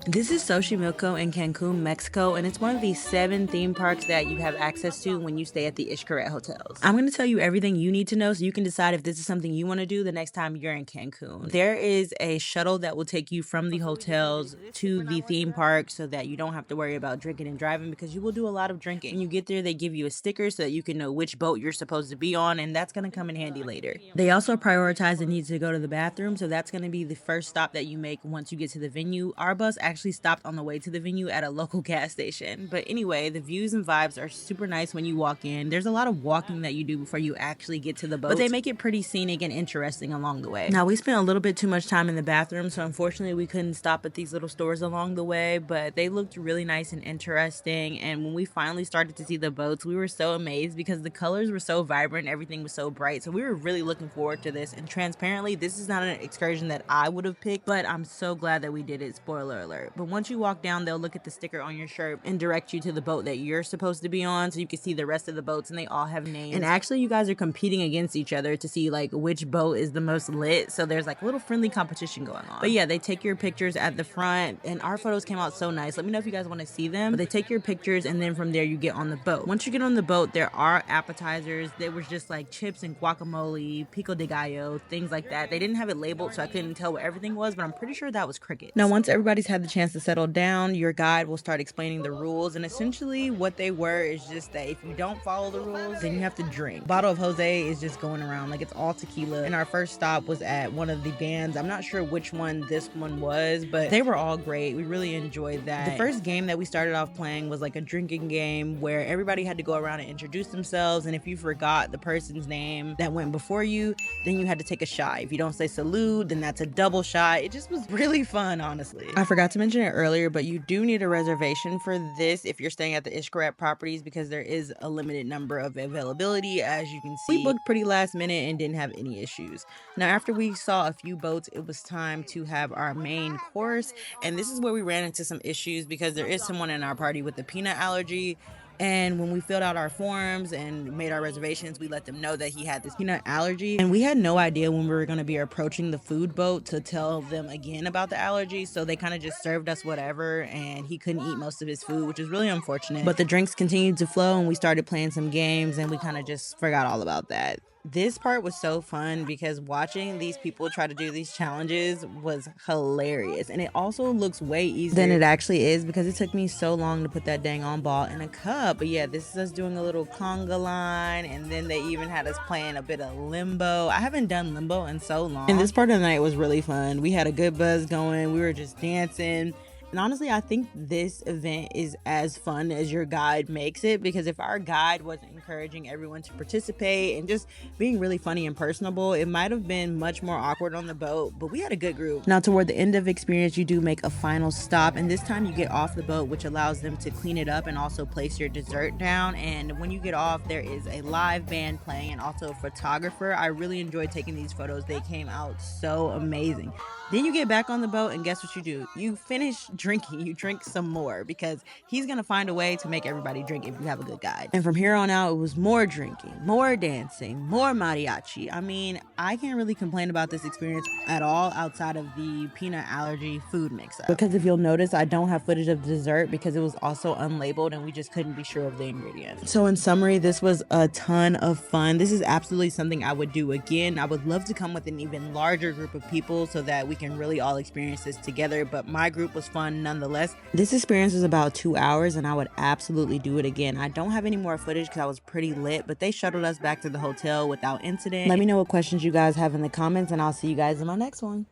This is Xoximilco in Cancun, Mexico, and it's one of the 7 theme parks that you have access to when you stay at the Xcaret hotels. I'm going to tell you everything you need to know so you can decide if this is something you want to do the next time you're in Cancun. There is a shuttle that will take you from the hotels to the theme park so that you don't have to worry about drinking and driving because you will do a lot of drinking. When you get there, they give you a sticker so that you can know which boat you're supposed to be on, and that's going to come in handy later. They also prioritize the need to go to the bathroom, so that's going to be the first stop that you make once you get to the venue. Our bus actually stopped on the way to the venue at a local gas station. But anyway, the views and vibes are super nice when you walk in. There's a lot of walking that you do before you actually get to the boat, but they make it pretty scenic and interesting along the way. Now, we spent a little bit too much time in the bathroom, so unfortunately we couldn't stop at these little stores along the way, but they looked really nice and interesting. And when we finally started to see the boats, we were so amazed because the colors were so vibrant, everything was so bright. So we were really looking forward to this. And transparently, this is not an excursion that I would have picked, but I'm so glad that we did it. Spoiler alert. But once you walk down, they'll look at the sticker on your shirt and direct you to the boat that you're supposed to be on, so you can see the rest of the boats, and they all have names. And actually, you guys are competing against each other to see like which boat is the most lit. So there's like a little friendly competition going on. But yeah, they take your pictures at the front, and our photos came out so nice. Let me know if you guys want to see them. But they take your pictures, and then from there you get on the boat. Once you get on the boat, there are appetizers. There was just like chips and guacamole, pico de gallo, things like that. They didn't have it labeled, so I couldn't tell what everything was, but I'm pretty sure that was cricket. Now, once everybody's had the chance to settle down, your guide will start explaining the rules, and essentially what they were is just that if you don't follow the rules, then you have to drink. Bottle of Jose is just going around like it's all tequila. And our first stop was at one of the bands. I'm not sure which one this one was, but they were all great. We really enjoyed that. The first game that we started off playing was like a drinking game where everybody had to go around and introduce themselves, and if you forgot the person's name that went before you, then you had to take a shot. If you don't say salute, then that's a double shot. It just was really fun, honestly. I forgot to mention it earlier, but you do need a reservation for this if you're staying at the Xcaret properties because there is a limited number of availability, as you can see. We booked pretty last minute and didn't have any issues. Now, after we saw a few boats, it was time to have our main course, and this is where we ran into some issues because there is someone in our party with a peanut allergy. And when we filled out our forms and made our reservations, we let them know that he had this peanut allergy. And we had no idea when we were going to be approaching the food boat to tell them again about the allergy. So they kind of just served us whatever, and he couldn't eat most of his food, which is really unfortunate. But the drinks continued to flow, and we started playing some games, and we kind of just forgot all about that. This part was so fun because watching these people try to do these challenges was hilarious, and it also looks way easier than it actually is because it took me so long to put that dang on ball in a cup. But yeah, this is us doing a little conga line, and then they even had us playing a bit of limbo. I haven't done limbo in so long, and this part of the night was really fun. We had a good buzz going. We were just dancing. And honestly, I think this event is as fun as your guide makes it, because if our guide wasn't encouraging everyone to participate and just being really funny and personable, it might have been much more awkward on the boat, but we had a good group. Now, toward the end of experience, you do make a final stop, and this time you get off the boat, which allows them to clean it up and also place your dessert down. And when you get off, there is a live band playing and also a photographer. I really enjoyed taking these photos. They came out so amazing. Then you get back on the boat, and guess what you do? You finish drinking. You drink some more because he's going to find a way to make everybody drink if you have a good guide. And from here on out, it was more drinking, more dancing, more mariachi. I mean, I can't really complain about this experience at all outside of the peanut allergy food mix-up. Because if you'll notice, I don't have footage of the dessert because it was also unlabeled and we just couldn't be sure of the ingredients. So in summary, this was a ton of fun. This is absolutely something I would do again. I would love to come with an even larger group of people so that we can really all experience this together, but my group was fun nonetheless. This experience was about 2 hours, and I would absolutely do it again. I don't have any more footage because I was pretty lit, but they shuttled us back to the hotel without incident. Let me know what questions you guys have in the comments, and I'll see you guys in my next one.